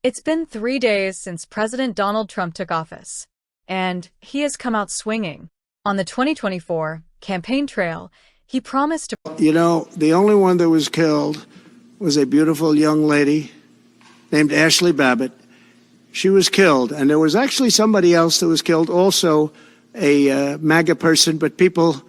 It's been 3 days since President Donald Trump took office, and he has come out swinging. On the 2024 campaign trail, he promised to— The only one that was killed was a beautiful young lady named Ashley Babbitt. She was killed, and there was actually somebody else that was killed, also a MAGA person, but people—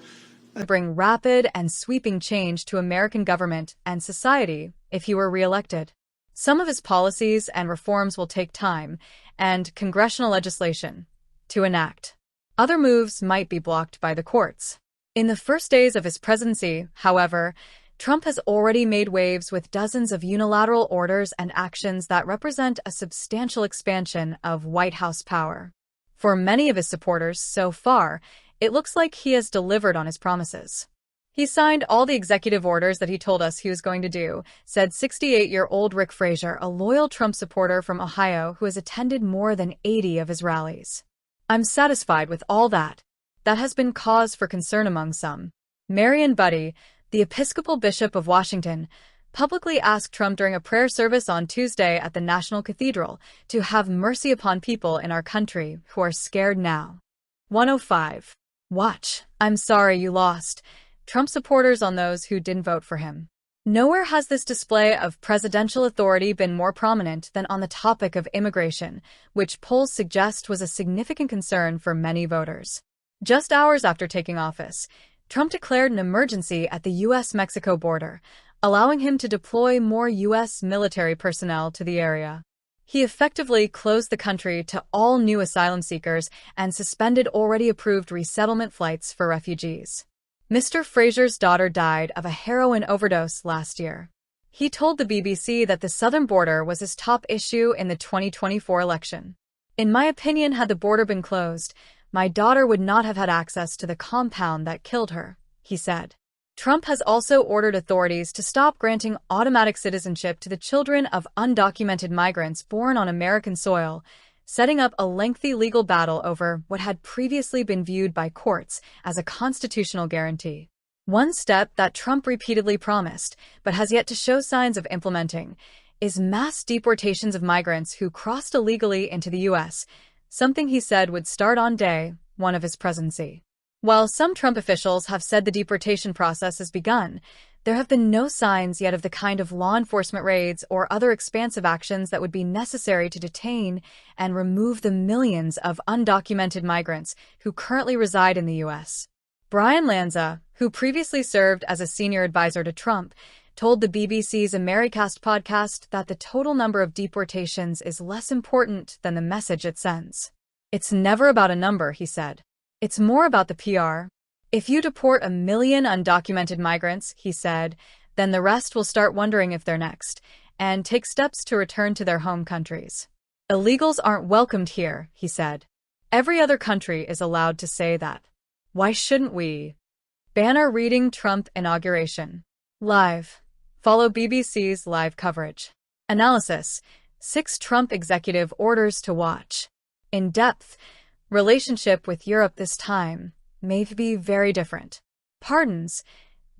bring rapid and sweeping change to American government and society if he were reelected. Some of his policies and reforms will take time and congressional legislation to enact. Other moves might be blocked by the courts. In the first days of his presidency, however, Trump has already made waves with dozens of unilateral orders and actions that represent a substantial expansion of White House power. For many of his supporters so far, it looks like he has delivered on his promises. He signed all the executive orders that he told us he was going to do, said 68-year-old Rick Frazier, a loyal Trump supporter from Ohio who has attended more than 80 of his rallies. "I'm satisfied with all that. That has been cause for concern among some." Marion Budde, the Episcopal Bishop of Washington, publicly asked Trump during a prayer service on Tuesday at the National Cathedral to have mercy upon people in our country who are scared now. 105. Watch, I'm sorry you lost. Trump supporters on those who didn't vote for him. Nowhere has this display of presidential authority been more prominent than on the topic of immigration, which polls suggest was a significant concern for many voters. Just hours after taking office, Trump declared an emergency at the U.S.-Mexico border, allowing him to deploy more U.S. military personnel to the area. He effectively closed the country to all new asylum seekers and suspended already approved resettlement flights for refugees. Mr. Frazier's daughter died of a heroin overdose last year. He told the BBC that the southern border was his top issue in the 2024 election. "In my opinion, had the border been closed, my daughter would not have had access to the compound that killed her," he said. Trump has also ordered authorities to stop granting automatic citizenship to the children of undocumented migrants born on American soil, setting up a lengthy legal battle over what had previously been viewed by courts as a constitutional guarantee. One step that Trump repeatedly promised, but has yet to show signs of implementing, is mass deportations of migrants who crossed illegally into the U.S., something he said would start on day one of his presidency. While some Trump officials have said the deportation process has begun, there have been no signs yet of the kind of law enforcement raids or other expansive actions that would be necessary to detain and remove the millions of undocumented migrants who currently reside in the U.S. Brian Lanza, who previously served as a senior advisor to Trump, told the BBC's Americast podcast that the total number of deportations is less important than the message it sends. "It's never about a number," he said. "It's more about the PR. If you deport 1 million undocumented migrants," he said, "then the rest will start wondering if they're next, and take steps to return to their home countries. Illegals aren't welcomed here," he said. "Every other country is allowed to say that. Why shouldn't we?" Banner reading Trump inauguration. Live. Follow BBC's live coverage. Analysis. 6 Trump executive orders to watch. In depth. Relationship with Europe this time may be very different. Pardons.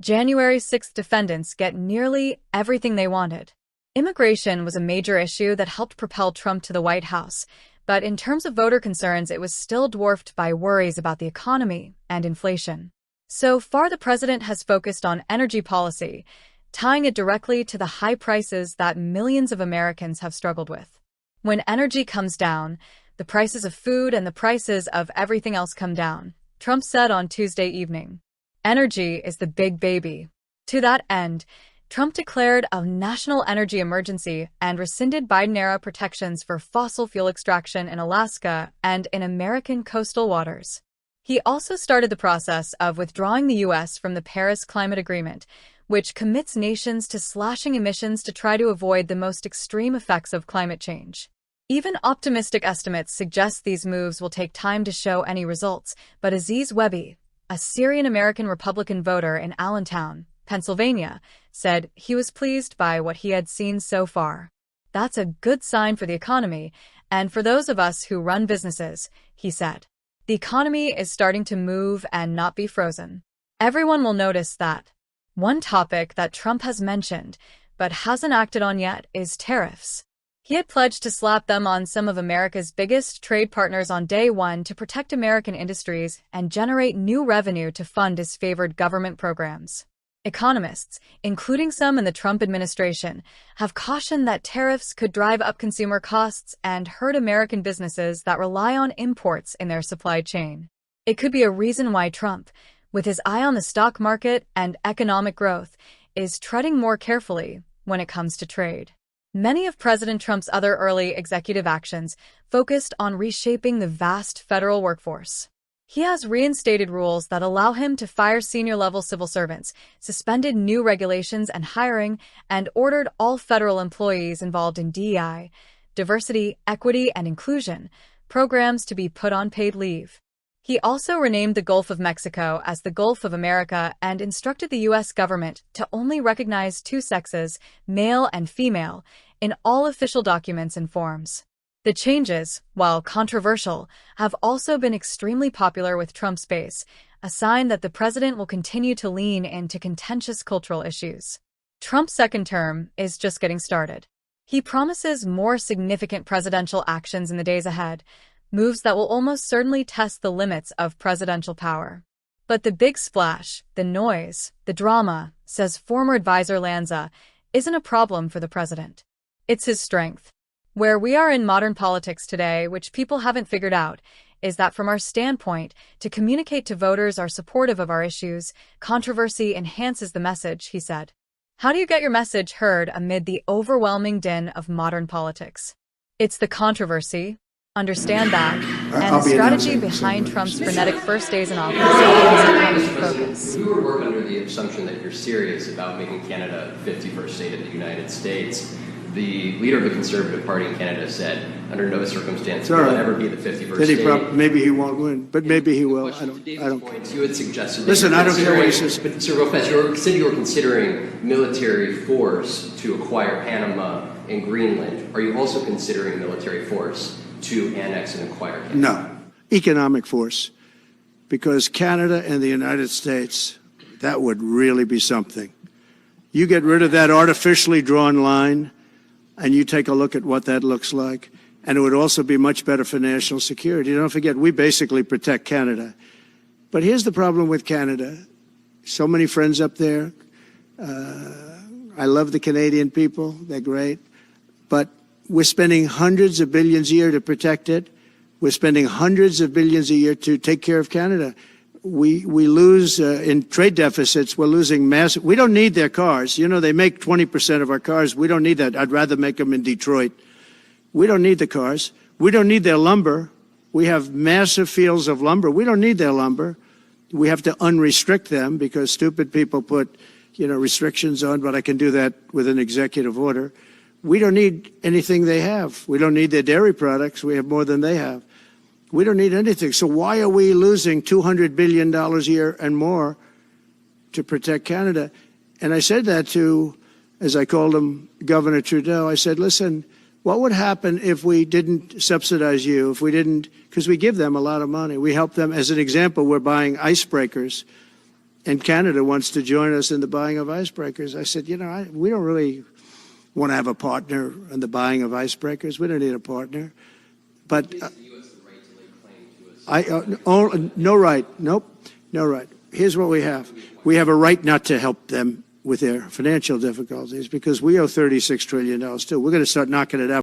January 6th defendants get nearly everything they wanted. Immigration was a major issue that helped propel Trump to the White House, but in terms of voter concerns, it was still dwarfed by worries about the economy and inflation. So far, the president has focused on energy policy, tying it directly to the high prices that millions of Americans have struggled with. When energy comes down, the prices of food and the prices of everything else come down, Trump said on Tuesday evening. Energy is the big baby. To that end, Trump declared a national energy emergency and rescinded Biden-era protections for fossil fuel extraction in Alaska and in American coastal waters. He also started the process of withdrawing the U.S. from the Paris Climate Agreement, which commits nations to slashing emissions to try to avoid the most extreme effects of climate change. Even optimistic estimates suggest these moves will take time to show any results, but Aziz Wehbi, a Syrian-American Republican voter in Allentown, Pennsylvania, said he was pleased by what he had seen so far. "That's a good sign for the economy, and for those of us who run businesses," he said. "The economy is starting to move and not be frozen. Everyone will notice that." One topic that Trump has mentioned, but hasn't acted on yet, is tariffs. He had pledged to slap them on some of America's biggest trade partners on day one to protect American industries and generate new revenue to fund his favored government programs. Economists, including some in the Trump administration, have cautioned that tariffs could drive up consumer costs and hurt American businesses that rely on imports in their supply chain. It could be a reason why Trump, with his eye on the stock market and economic growth, is treading more carefully when it comes to trade. Many of President Trump's other early executive actions focused on reshaping the vast federal workforce. He has reinstated rules that allow him to fire senior-level civil servants, suspended new regulations and hiring, and ordered all federal employees involved in DEI, diversity, equity, and inclusion programs to be put on paid leave. He also renamed the Gulf of Mexico as the Gulf of America and instructed the U.S. government to only recognize two sexes, male and female, in all official documents and forms. The changes, while controversial, have also been extremely popular with Trump's base, a sign that the president will continue to lean into contentious cultural issues. Trump's second term is just getting started. He promises more significant presidential actions in the days ahead, moves that will almost certainly test the limits of presidential power. But the big splash, the noise, the drama, says former advisor Lanza, isn't a problem for the president. It's his strength. Where we are in modern politics today, which people haven't figured out, is that from our standpoint, to communicate to voters are supportive of our issues, controversy enhances the message, he said. How do you get your message heard amid the overwhelming din of modern politics? It's the controversy. Understand that, and the strategy behind Trump's frenetic first days in office is focus. If you were to work under the assumption that you're serious about making Canada the 51st state of the United States, the leader of the Conservative Party in Canada said, under no circumstance will it ever be the 51st state. Maybe he won't win, but maybe he will. I don't care. You had suggested Listen, I don't care what he says. But Sir Lopez, you said you were considering military force to acquire Panama and Greenland. Are you also considering military force to annex and acquire Canada? No. Economic force. Because Canada and the United States, that would really be something. You get rid of that artificially drawn line, and you take a look at what that looks like, and it would also be much better for national security. Don't forget, we basically protect Canada. But here's the problem with Canada. So many friends up there. I love the Canadian people. They're great. But we're spending hundreds of billions a year to protect it. We're spending hundreds of billions a year to take care of Canada. We lose in trade deficits. We're losing massive. We don't need their cars. You know, they make 20% of our cars. We don't need that. I'd rather make them in Detroit. We don't need the cars. We don't need their lumber. We have massive fields of lumber. We don't need their lumber. We have to unrestrict them because stupid people put, restrictions on, but I can do that with an executive order. We don't need anything they have. We don't need their dairy products. We have more than they have. We don't need anything. So why are we losing $200 billion a year and more to protect Canada? And I said that to, as I called him, Governor Trudeau. I said, listen, what would happen if we didn't subsidize you, if we didn't, because we give them a lot of money. We help them. As an example, we're buying icebreakers, and Canada wants to join us in the buying of icebreakers. I said, we don't really want to have a partner in the buying of icebreakers. We don't need a partner. But no right. Nope. No right. Here's what we have. We have a right not to help them with their financial difficulties because we owe $36 trillion too. We're going to start knocking it out.